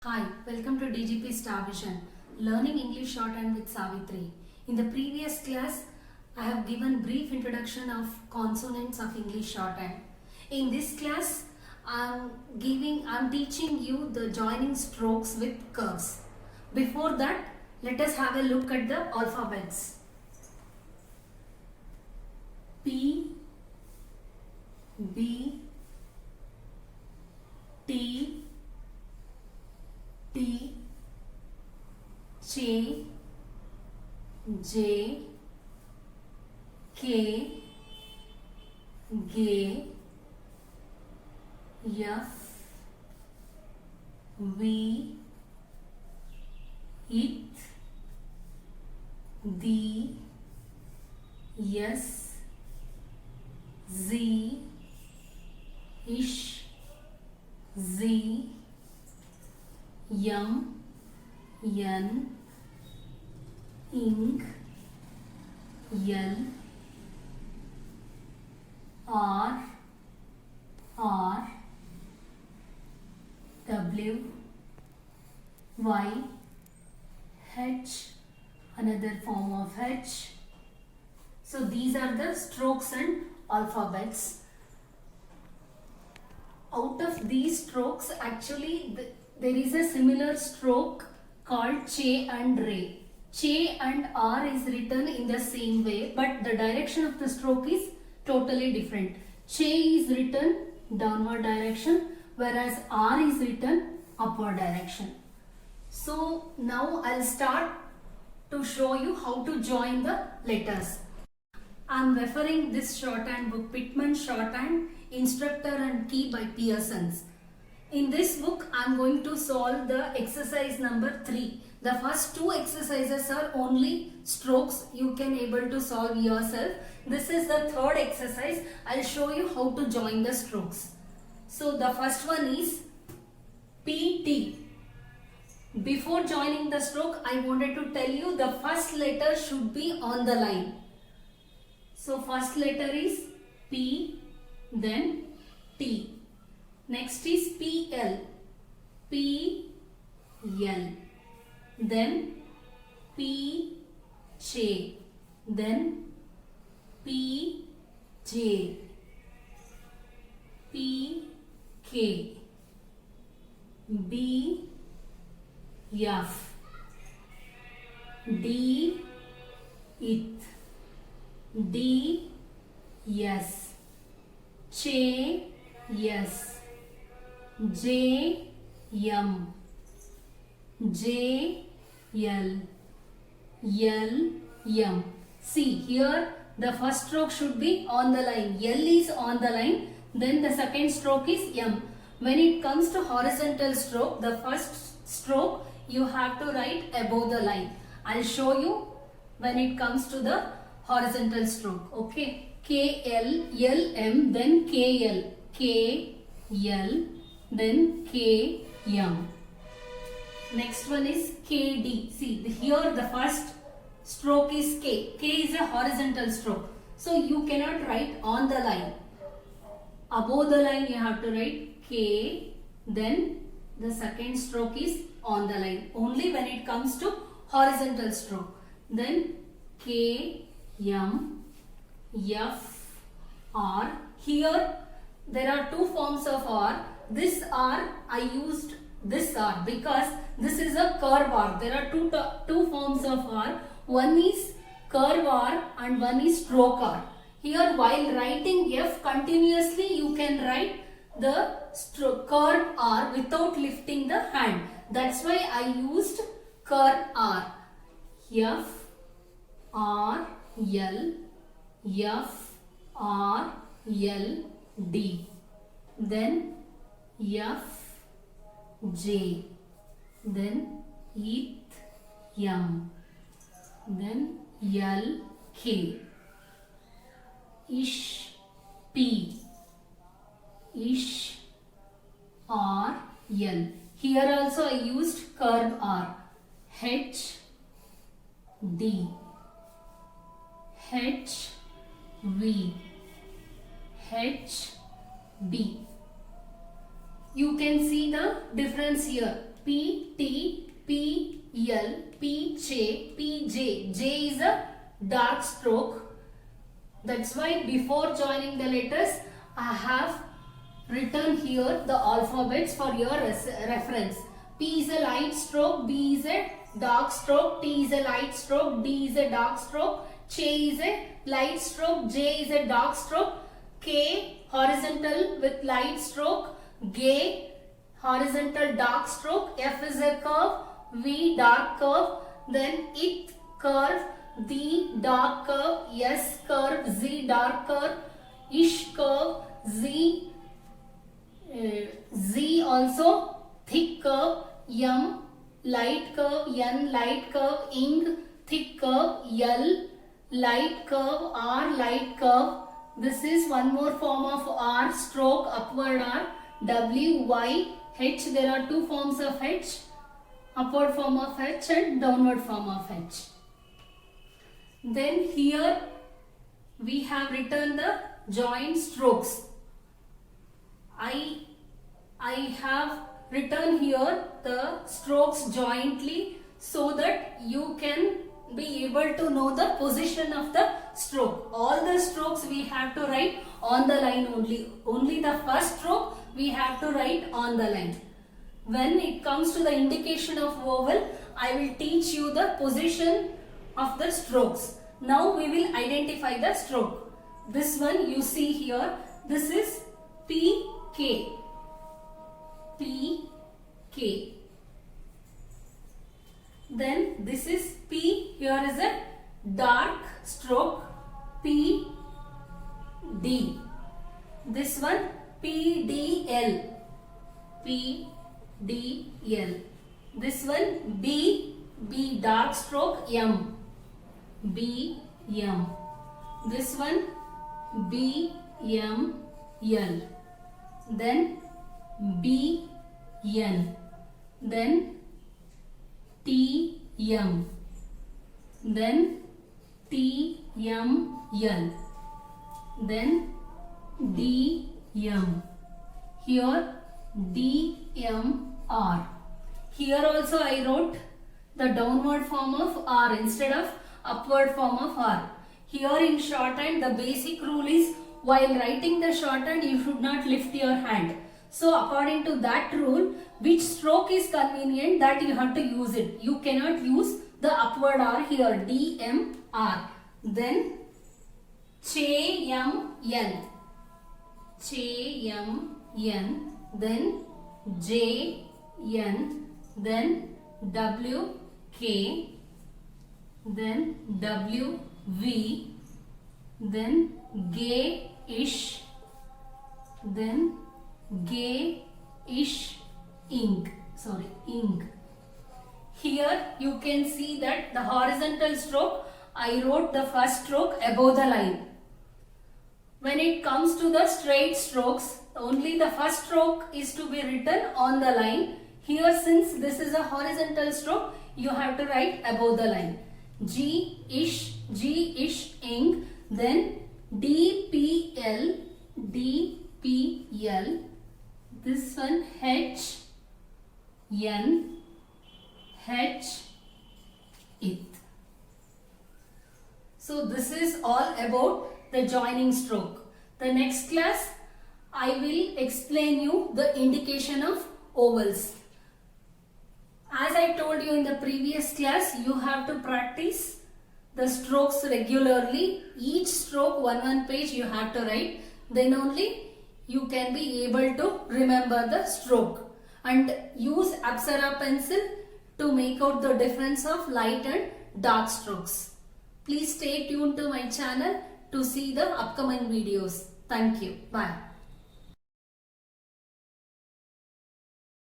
Hi, welcome to DGP Star Vision, Learning English Shorthand with Savitri. In the previous class, I have given brief introduction of consonants of English Shorthand. In this class, I'm teaching you the joining strokes with curves. Before that, let us have a look at the alphabets. P, B, T, T, J, J, K, G, F, V, it, D, S, Z, ish, Z, Yum, Yan, Ing, Yal, R, W, Y, H, another form of H. So these are the strokes and alphabets. Out of these strokes, actually there is a similar stroke called Che and Re. Che and R is written in the same way, but the direction of the stroke is totally different. Che is written downward direction, whereas R is written upward direction. So now I'll start to show you how to join the letters. I'm referring this shorthand book, Pitman Shorthand, Instructor and Key by Pearsons. In this book, I am going to solve the exercise number 3. The first two exercises are only strokes. You can able to solve yourself. This is the third exercise. I'll show you how to join the strokes. So the first one is PT. Before joining the stroke, I wanted to tell you the first letter should be on the line. So first letter is P, then T. Next is PL, PL, then PJ, then PJ, PK, BF, D, it, DS, J, yes, J, M, J, L, L, M. See here the first stroke should be on the line. L is on the line. Then the second stroke is M. When it comes to horizontal stroke, the first stroke you have to write above the line. I'll show you when it comes to the horizontal stroke. Okay. K, L, L, M, then K, L, K, L, then K, M. Next one is KD. See here the first stroke is K. K is a horizontal stroke. So you cannot write on the line. Above the line you have to write K. Then the second stroke is on the line. Only when it comes to horizontal stroke. Then K, M, F, R. Here there are two forms of R. This R, I used this R because this is a curve R. There are two forms of R. One is curve R and one is stroke R. Here while writing F continuously you can write the curve R without lifting the hand. That's why I used curve R. F, R, L, F, R, L, D. Then F, J, then it, M, then L, K, ish, P, ish, R, L. Here also I used curve R. H, D, H, V, H, B. You can see the difference here. P, T, P, L, P, J, P, J. J is a dark stroke. That's why before joining the letters, I have written here the alphabets for your reference. P is a light stroke, B is a dark stroke, T is a light stroke, D is a dark stroke, J is a light stroke, J is a dark stroke, K horizontal with light stroke, G horizontal dark stroke, F is a curve, V dark curve, then it curve, D dark curve, S curve, Z dark curve, ish curve, Z also thick curve, M light curve, N light curve, ing thick curve, L light curve, R light curve. This is one more form of R stroke, upward R, W, Y, H. There are two forms of H, upward form of H and downward form of H. Then here we have written the joint strokes. I have written here the strokes jointly so that you can be able to know the position of the stroke. All the strokes we have to write on the line only. Only the first stroke we have to write on the line. When it comes to the indication of vowel, I will teach you the position of the strokes. Now we will identify the stroke. This one you see here, this is P, K. P, K. Then this is P, here is a dark stroke, P, D. This one P, D, L. P, D, L. This one B, B dark stroke, M. B, M. This one B, M, L. Then B, N. Then T, M. Then T, M, L. Then D, M. Here D, M, R. Here also I wrote the downward form of R instead of upward form of R. Here in shorthand, the basic rule is while writing the shorthand, you should not lift your hand. So according to that rule, which stroke is convenient, that you have to use it. You cannot use the upward R here, D, M, R. Then J, M, N. J, M, N. Then J, N. Then W, K. Then W, V. Then G, ish. Then G, ish, ing. Ing. Here you can see that the horizontal stroke, I wrote the first stroke above the line. When it comes to the straight strokes, only the first stroke is to be written on the line. Here, since this is a horizontal stroke, you have to write above the line. G, ish, ing. Then D, P, L. D, P, L. This one H, N, H, it. So this is all about the joining stroke. The next class I will explain you the indication of vowels. As I told you in the previous class, you have to practice the strokes regularly. Each stroke one page you have to write. Then only you can be able to remember the stroke. And use Apsara pencil to make out the difference of light and dark strokes. Please stay tuned to my channel to see the upcoming videos. Thank you. Bye.